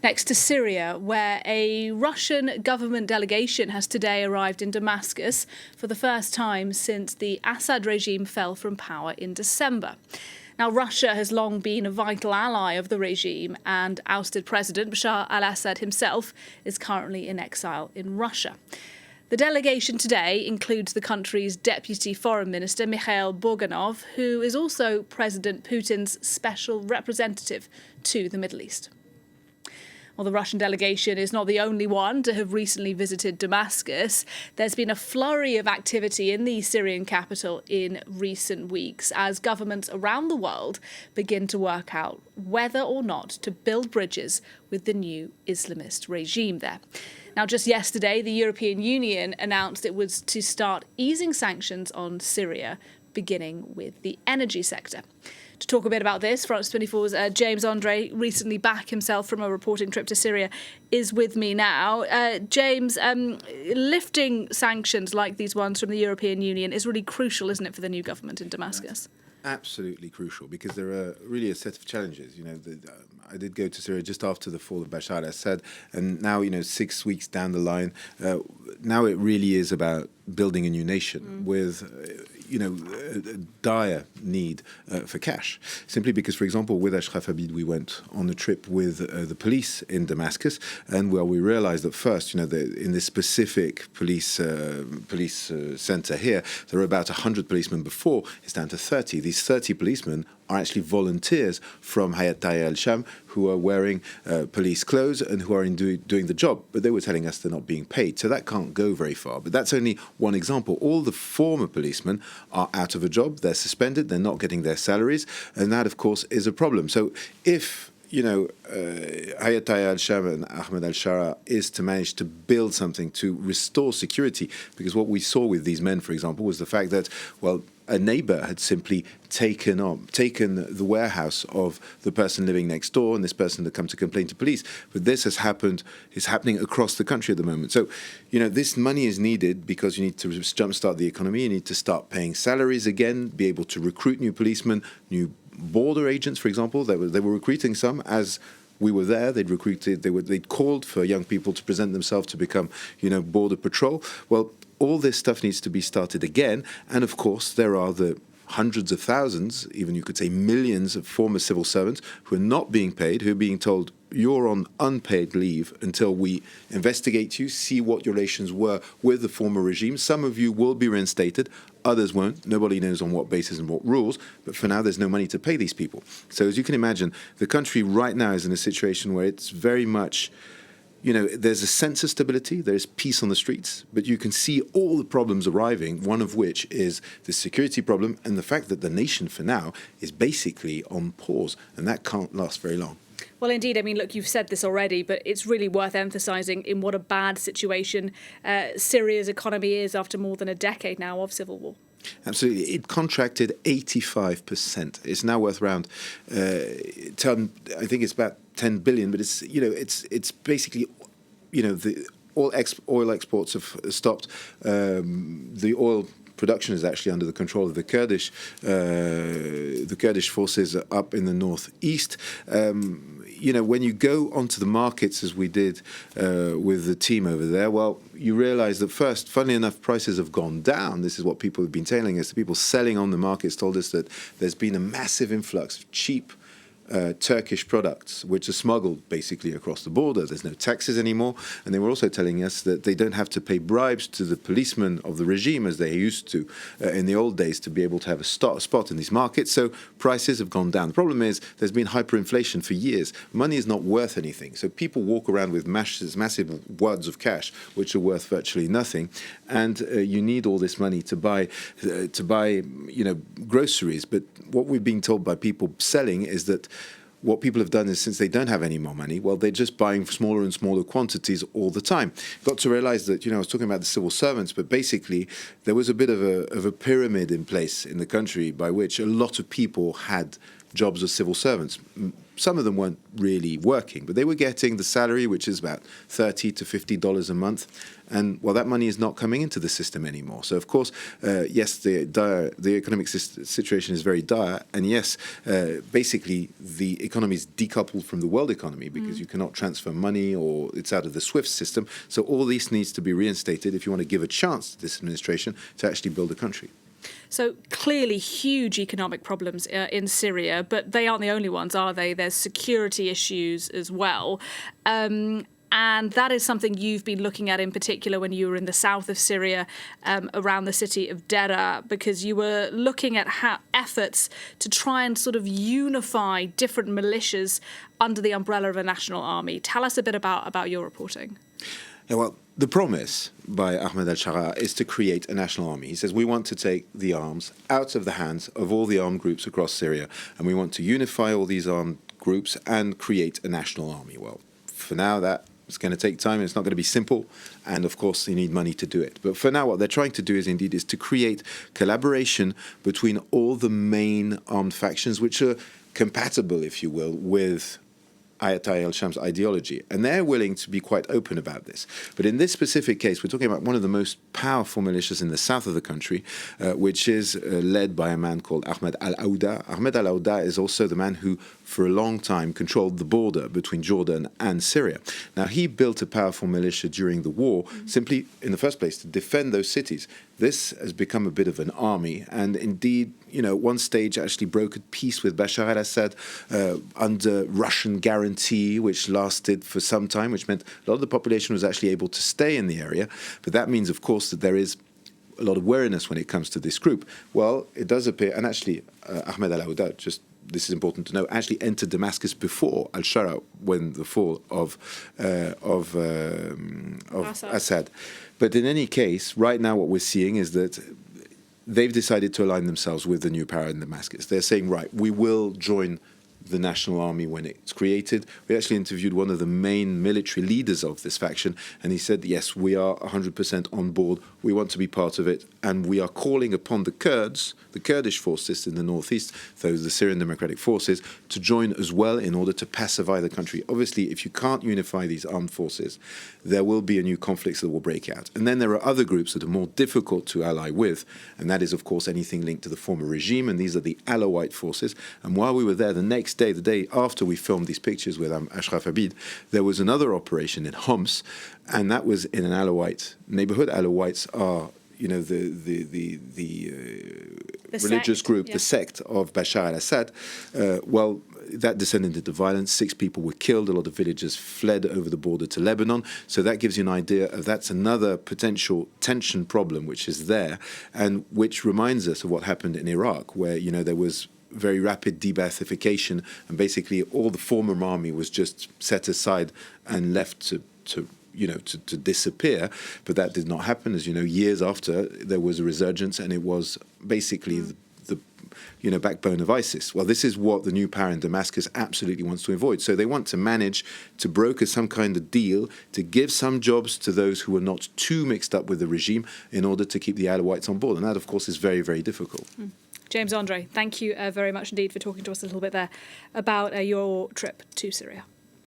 Next to Syria, where a Russian government delegation has today arrived in Damascus for the first time since the Assad regime fell from power in December. Now, Russia has long been a vital ally of the regime, and ousted President Bashar al-Assad himself is currently in exile in Russia. The delegation today includes the country's Deputy Foreign Minister, Mikhail Bogdanov, who is also President Putin's special representative to the Middle East. Well, the Russian delegation is not the only one to have recently visited Damascus. There's been a flurry of activity in the Syrian capital in recent weeks as governments around the world begin to work out whether or not to build bridges with the new Islamist regime there. Now, just yesterday, the European Union announced it was to start easing sanctions on Syria, beginning with the energy sector. To talk a bit about this, France 24's James André, recently back himself from a reporting trip to Syria, is with me now. James, lifting sanctions like these ones from the European Union is really crucial, isn't it, for the new government in Damascus? Absolutely crucial, because there are really a set of challenges. I did go to Syria just after the fall of Bashar al-Assad, and now, 6 weeks down the line, now it really is about building a new nation with, a dire need for cash. Simply because, for example, with Ashraf Abid, we went on a trip with the police in Damascus, and we realized that first, in this specific police center here, there were about 100 policemen before. It's down to 30. These 30 policemen are actually volunteers from Hayat Tahrir al-Sham who are wearing police clothes and who are doing the job. But they were telling us they're not being paid. So that can't go very far. But that's only one example. All the former policemen are out of a job. They're suspended. They're not getting their salaries. And that, of course, is a problem. So if Hayat Tahrir al-Sham and Ahmed al-Shara is to manage to build something to restore security, because what we saw with these men, for example, was the fact that, a neighbor had simply taken the warehouse of the person living next door, and this person had come to complain to police. But this is happening across the country at the moment. So, this money is needed because you need to jumpstart the economy. You need to start paying salaries again, be able to recruit new policemen, new border agents, for example. They were recruiting some as we were there. They'd called for young people to present themselves to become, border patrol. Well, all this stuff needs to be started again. And of course, there are the hundreds of thousands, even you could say millions of former civil servants who are not being paid, who are being told, you're on unpaid leave until we investigate you, see what your relations were with the former regime. Some of you will be reinstated, others won't. Nobody knows on what basis and what rules. But for now, there's no money to pay these people. So as you can imagine, the country right now is in a situation where it's very much, there's a sense of stability, there's peace on the streets, but you can see all the problems arriving, one of which is the security problem and the fact that the nation for now is basically on pause, and that can't last very long. Well, indeed. I mean, look, you've said this already, but it's really worth emphasising in what a bad situation Syria's economy is after more than a decade now of civil war. Absolutely. It contracted 85%. It's now worth around, I think it's about 10 billion, but it's basically, the oil exports have stopped. The oil production is actually under the control of the Kurdish. The Kurdish forces are up in the northeast. When you go onto the markets, as we did with the team over there, you realize that first, funnily enough, prices have gone down. This is what people have been telling us. The people selling on the markets told us that there's been a massive influx of cheap Turkish products, which are smuggled basically across the border. There's no taxes anymore. And they were also telling us that they don't have to pay bribes to the policemen of the regime as they used to in the old days to be able to have a spot in these markets. So prices have gone down. The problem is there's been hyperinflation for years. Money is not worth anything. So people walk around with massive wads of cash, which are worth virtually nothing. And you need all this money to buy groceries. But what we've been told by people selling is that what people have done is, since they don't have any more money, they're just buying smaller and smaller quantities all the time. Got to realize that, I was talking about the civil servants, but basically there was a bit of a pyramid in place in the country by which a lot of people had jobs as civil servants. some of them weren't really working, but they were getting the salary, which is about $30 to $50 a month. And, well, that money is not coming into the system anymore. So, of course, yes, the economic situation is very dire. And, yes, basically the economy is decoupled from the world economy because you cannot transfer money or it's out of the SWIFT system. So all this needs to be reinstated if you want to give a chance to this administration to actually build a country. So clearly huge economic problems in Syria, but they aren't the only ones, are they? There's security issues as well. And that is something you've been looking at in particular when you were in the south of Syria, around the city of Deraa, because you were looking at efforts to try and sort of unify different militias under the umbrella of a national army. Tell us a bit about your reporting. Yeah, well, the promise by Ahmed al-Sharaa is to create a national army. He says, we want to take the arms out of the hands of all the armed groups across Syria, and we want to unify all these armed groups and create a national army. Well, for now, that it's going to take time and it's not going to be simple. And of course, you need money to do it. But for now, what they're trying to do is to create collaboration between all the main armed factions, which are compatible, if you will, with Ayatollah al-Sham's ideology. And they're willing to be quite open about this. But in this specific case, we're talking about one of the most powerful militias in the south of the country, which is led by a man called Ahmed al-Awda. Ahmed al-Awda is also the man who, for a long time, controlled the border between Jordan and Syria. Now, he built a powerful militia during the war, simply, in the first place, to defend those cities. This has become a bit of an army, and indeed, at one stage actually brokered peace with Bashar al-Assad under Russian guarantee, which lasted for some time, which meant a lot of the population was actually able to stay in the area. But that means, of course, that there is a lot of wariness when it comes to this group. Well, it does appear, and actually, Ahmed al-Awda, this is important to know, actually entered Damascus before al-Sharaa, when the fall of Assad. But in any case, right now what we're seeing is that they've decided to align themselves with the new power in Damascus. They're saying, right, we will join the national army when it's created. We actually interviewed one of the main military leaders of this faction, and he said, yes, we are 100% on board. We want to be part of it, and we are calling upon the Kurds, the Kurdish forces in the northeast, those the Syrian Democratic Forces, to join as well in order to pacify the country. Obviously, if you can't unify these armed forces, there will be a new conflict that will break out. And then there are other groups that are more difficult to ally with, and that is, of course, anything linked to the former regime, and these are the Alawite forces. And while we were there, the day after we filmed these pictures with Ashraf Abid, there was another operation in Homs, and that was in an Alawite neighborhood. Alawites are, the religious group, the sect of Bashar al-Assad. Well, that descended into violence. 6 people were killed. A lot of villagers fled over the border to Lebanon. So that gives you an idea of that's another potential tension problem which is there, and which reminds us of what happened in Iraq, where, there was very rapid de-Baathification, and basically all the former army was just set aside and left to disappear. But that did not happen. As you know, years after, there was a resurgence, and it was basically the backbone of ISIS. Well, this is what the new power in Damascus absolutely wants to avoid. So they want to manage to broker some kind of deal to give some jobs to those who are not too mixed up with the regime in order to keep the Alawites on board. And that, of course, is very, very difficult. James André, thank you very much indeed for talking to us a little bit there about your trip to Syria.